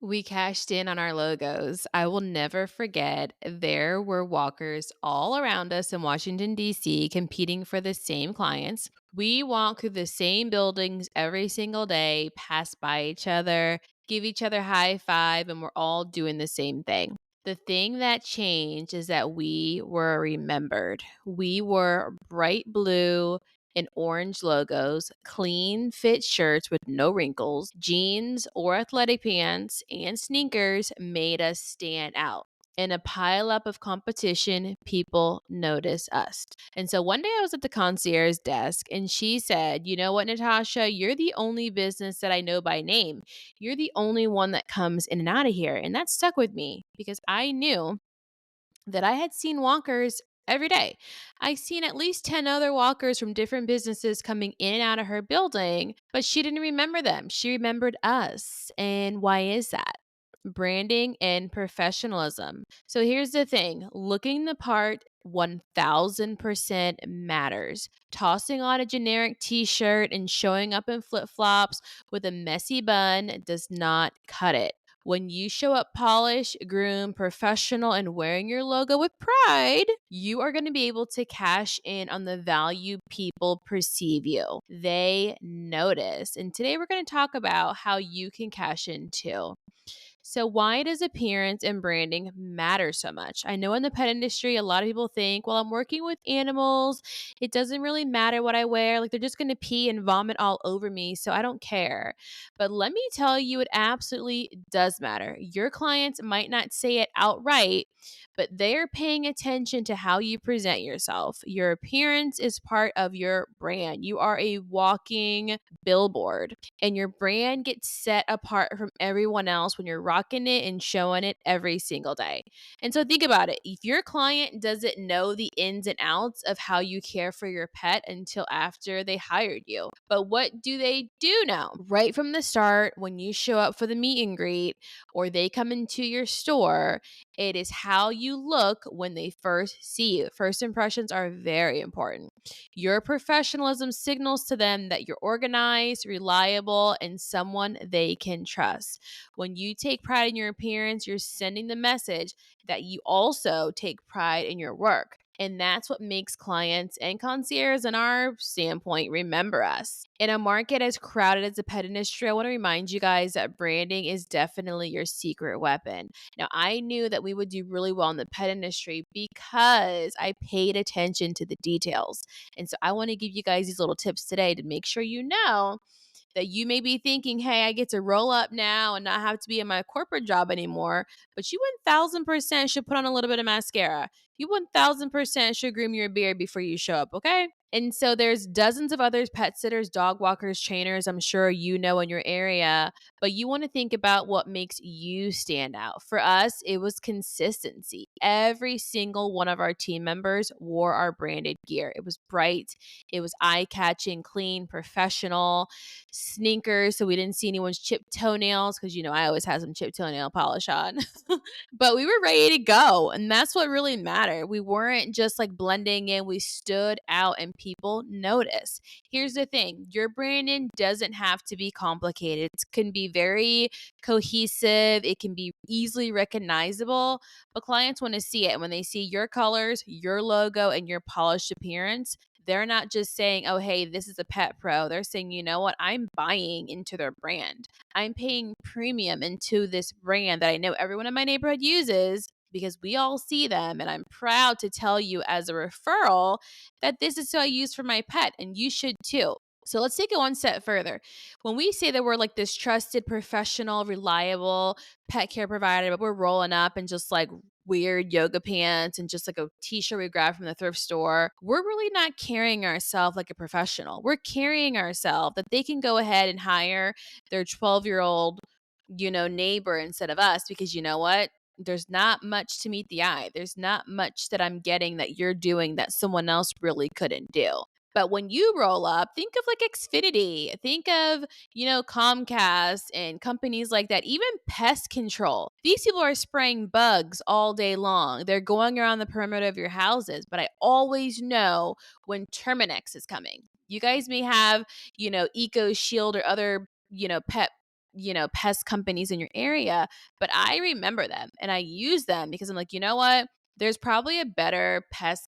We cashed in on our logos. I will never forget, there were walkers all around us in Washington, D.C., competing for the same clients. We walk through the same buildings every single day, pass by each other, give each other high five, and we're all doing the same thing. The thing that changed is that we were remembered. We were bright blue and orange logos, clean fit shirts with no wrinkles, jeans or athletic pants, and sneakers made us stand out. In a pileup of competition, people notice us. And so one day I was at the concierge desk and she said, "You know what, Natasha? You're the only business that I know by name. You're the only one that comes in and out of here." And that stuck with me because I knew that I had seen walkers every day. I seen at least 10 other walkers from different businesses coming in and out of her building, but she didn't remember them. She remembered us. And why is that? Branding and professionalism. So here's the thing, looking the part 1000% matters. Tossing on a generic t shirt and showing up in flip flops with a messy bun does not cut it. When you show up polished, groomed, professional, and wearing your logo with pride, you are going to be able to cash in on the value people perceive you. They notice. And today we're going to talk about how you can cash in too. So, why does appearance and branding matter so much? I know in the pet industry, a lot of people think, well, I'm working with animals. It doesn't really matter what I wear. Like, they're just going to pee and vomit all over me. So, I don't care. But let me tell you, it absolutely does matter. Your clients might not say it outright, but they're paying attention to how you present yourself. Your appearance is part of your brand. You are a walking billboard, and your brand gets set apart from everyone else when you're rocking it and showing it every single day. And so think about it. If your client doesn't know the ins and outs of how you care for your pet until after they hired you, but what do they do know? Right from the start, when you show up for the meet and greet or they come into your store, it is how you look when they first see you. First impressions are very important. Your professionalism signals to them that you're organized, reliable, and someone they can trust. When you take pride in your appearance, you're sending the message that you also take pride in your work. And that's what makes clients and concierges, in our standpoint, remember us. In a market as crowded as the pet industry, I want to remind you guys that branding is definitely your secret weapon. Now, I knew that we would do really well in the pet industry because I paid attention to the details. And so I want to give you guys these little tips today to make sure you know that you may be thinking, hey, I get to roll up now and not have to be in my corporate job anymore. But you 1000% should put on a little bit of mascara. You 1000% should groom your beard before you show up, okay? And so there's dozens of other pet sitters, dog walkers, trainers, I'm sure you know in your area, but you want to think about what makes you stand out. For us, it was consistency. Every single one of our team members wore our branded gear. It was bright, it was eye catching, clean, professional sneakers so we didn't see anyone's chipped toenails because, I always have some chipped toenail polish on. But we were ready to go. And that's what really mattered. We weren't just like blending in, we stood out and people noticed. Here's the thing, your branding doesn't have to be complicated, it can be very cohesive, it can be easily recognizable, but clients want to see it. And when they see your colors, your logo, and your polished appearance, they're not just saying, oh, hey, this is a pet pro. They're saying, you know what? I'm buying into their brand. I'm paying premium into this brand that I know everyone in my neighborhood uses because we all see them. And I'm proud to tell you as a referral that this is who I use for my pet, and you should too. So let's take it one step further. When we say that we're like this trusted, professional, reliable pet care provider, but we're rolling up and just like weird yoga pants and just like a t-shirt we grabbed from the thrift store, we're really not carrying ourselves like a professional. We're carrying ourselves that they can go ahead and hire their 12-year-old, neighbor instead of us, because you know what? There's not much to meet the eye. There's not much that I'm getting that you're doing that someone else really couldn't do. But when you roll up, think of like Xfinity, think of, Comcast and companies like that, even pest control. These people are spraying bugs all day long. They're going around the perimeter of your houses, but I always know when Terminex is coming. You guys may have, Eco Shield or other, pet pest companies in your area, but I remember them and I use them because I'm like, you know what? There's probably a better pest,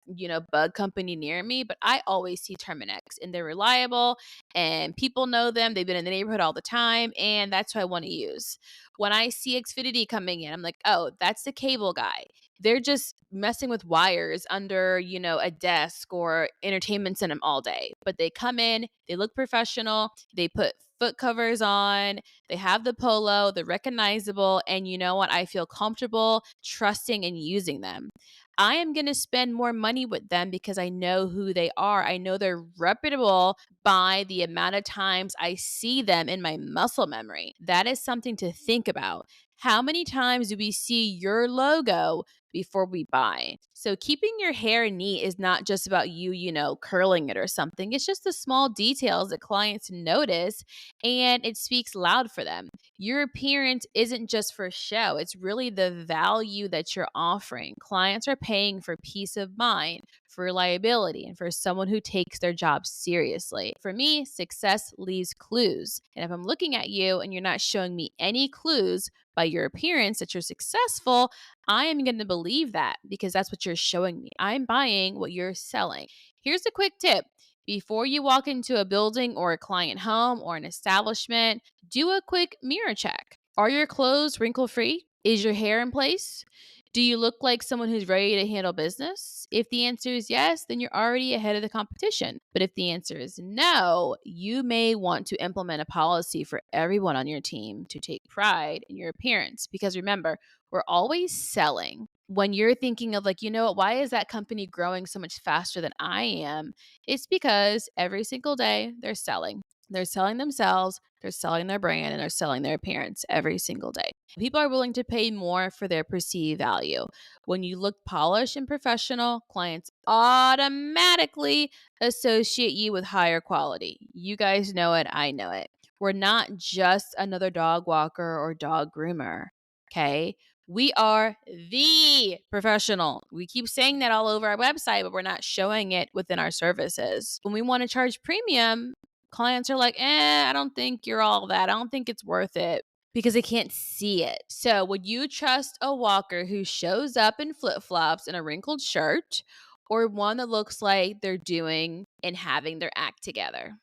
bug company near me, but I always see Terminex and they're reliable and people know them. They've been in the neighborhood all the time and that's who I want to use. When I see Xfinity coming in, I'm like, oh, that's the cable guy. They're just messing with wires under, a desk or entertainment center all day. But they come in, they look professional, they put foot covers on, they have the polo, they're recognizable, and you know what? I feel comfortable trusting and using them. I am going to spend more money with them because I know who they are. I know they're reputable by the amount of times I see them in my muscle memory. That is something to think about. How many times do we see your logo before we buy? So keeping your hair neat is not just about you, curling it or something. It's just the small details that clients notice and it speaks loud for them. Your appearance isn't just for show, it's really the value that you're offering. Clients are paying for peace of mind, for reliability, and for someone who takes their job seriously. For me, success leaves clues. And if I'm looking at you and you're not showing me any clues by your appearance that you're successful, I am going to believe that because that's what you're showing me. I'm buying what you're selling. Here's a quick tip. Before you walk into a building or a client home or an establishment, do a quick mirror check. Are your clothes wrinkle free? Is your hair in place? Do you look like someone who's ready to handle business? If the answer is yes, then you're already ahead of the competition. But if the answer is no, you may want to implement a policy for everyone on your team to take pride in your appearance. Because remember, we're always selling. When you're thinking of like, why is that company growing so much faster than I am? It's because every single day they're selling. They're selling themselves, they're selling their brand, and they're selling their appearance every single day. People are willing to pay more for their perceived value. When you look polished and professional, clients automatically associate you with higher quality. You guys know it, I know it. We're not just another dog walker or dog groomer, okay? We are the professional. We keep saying that all over our website, but we're not showing it within our services. When we want to charge premium, clients are like, I don't think you're all that. I don't think it's worth it because they can't see it. So, would you trust a walker who shows up in flip flops and a wrinkled shirt or one that looks like they're doing and having their act together?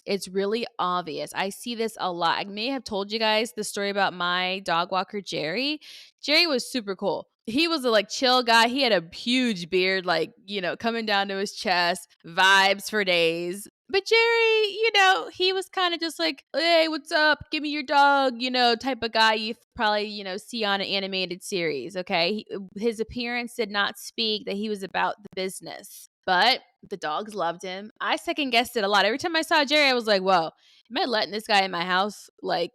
It's really obvious. I see this a lot. I may have told you guys the story about my dog walker, Jerry. Jerry was super cool. He was a chill guy. He had a huge beard, coming down to his chest, vibes for days. But Jerry, he was kind of just like, hey, what's up? Give me your dog, type of guy you probably, see on an animated series. Okay. His appearance did not speak that he was about the business. But the dogs loved him. I second guessed it a lot. Every time I saw Jerry, I was like, whoa, am I letting this guy in my house? Like,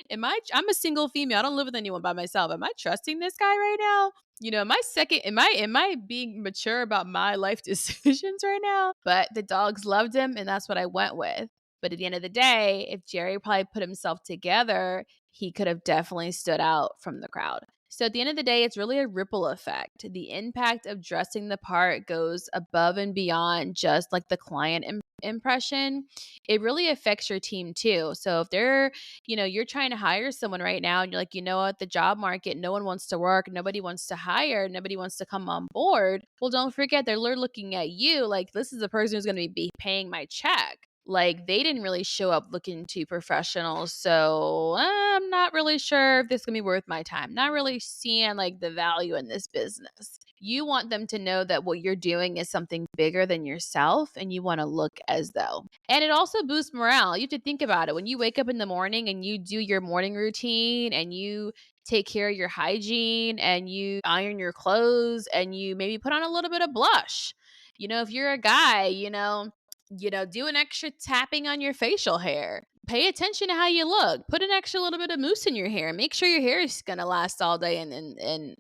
I'm a single female. I don't live with anyone by myself. Am I trusting this guy right now? Am I being mature about my life decisions right now? But the dogs loved him and that's what I went with. But at the end of the day, if Jerry probably put himself together, he could have definitely stood out from the crowd. So at the end of the day, it's really a ripple effect. The impact of dressing the part goes above and beyond just like the client impression. It really affects your team too. So if you're trying to hire someone right now and you're like, what, the job market, no one wants to work, nobody wants to hire, nobody wants to come on board. Well, don't forget they're looking at you like this is the person who's going to be paying my check. Like they didn't really show up looking too professional. So I'm not really sure if this is going to be worth my time. Not really seeing like the value in this business. You want them to know that what you're doing is something bigger than yourself and you want to look as though. And it also boosts morale. You have to think about it. When you wake up in the morning and you do your morning routine and you take care of your hygiene and you iron your clothes and you maybe put on a little bit of blush. If you're a guy, do an extra tapping on your facial hair. Pay attention to how you look. Put an extra little bit of mousse in your hair. Make sure your hair is gonna last all day and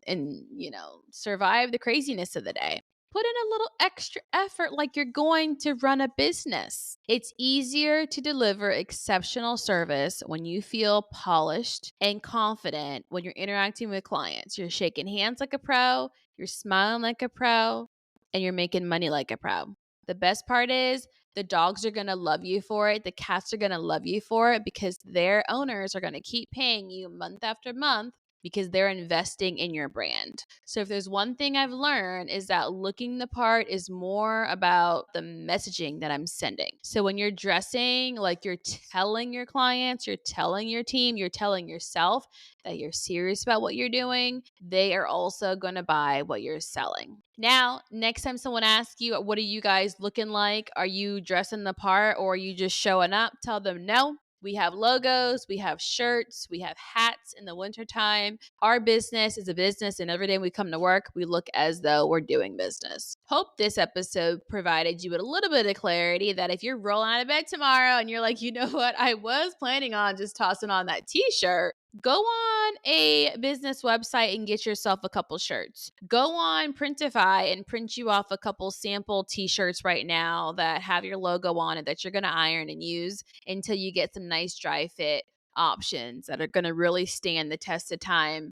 survive the craziness of the day. Put in a little extra effort like you're going to run a business. It's easier to deliver exceptional service when you feel polished and confident when you're interacting with clients. You're shaking hands like a pro, you're smiling like a pro, and you're making money like a pro. The best part is The dogs are going to love you for it. The cats are going to love you for it because their owners are going to keep paying you month after month because they're investing in your brand. So if there's one thing I've learned is that looking the part is more about the messaging that I'm sending. So when you're dressing, like you're telling your clients, you're telling your team, you're telling yourself that you're serious about what you're doing, they are also going to buy what you're selling. Now, next time someone asks you, what are you guys looking like? Are you dressing the part or are you just showing up? Tell them no. We have logos, we have shirts, we have hats in the wintertime. Our business is a business, and every day we come to work, we look as though we're doing business. Hope this episode provided you with a little bit of clarity that if you're rolling out of bed tomorrow and you're like, you know what, I was planning on just tossing on that t-shirt, go on a business website and get yourself a couple shirts. Go on Printify and print you off a couple sample t-shirts right now that have your logo on it that you're going to iron and use until you get some nice dry fit options that are going to really stand the test of time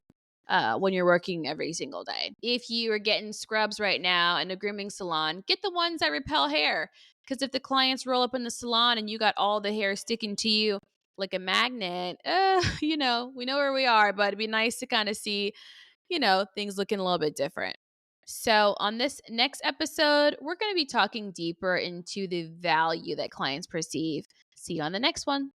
when you're working every single day. If you are getting scrubs right now in a grooming salon, get the ones that repel hair. Because if the clients roll up in the salon and you got all the hair sticking to you like a magnet, we know where we are, but it'd be nice to kind of see, things looking a little bit different. So, on this next episode, we're going to be talking deeper into the value that clients perceive. See you on the next one.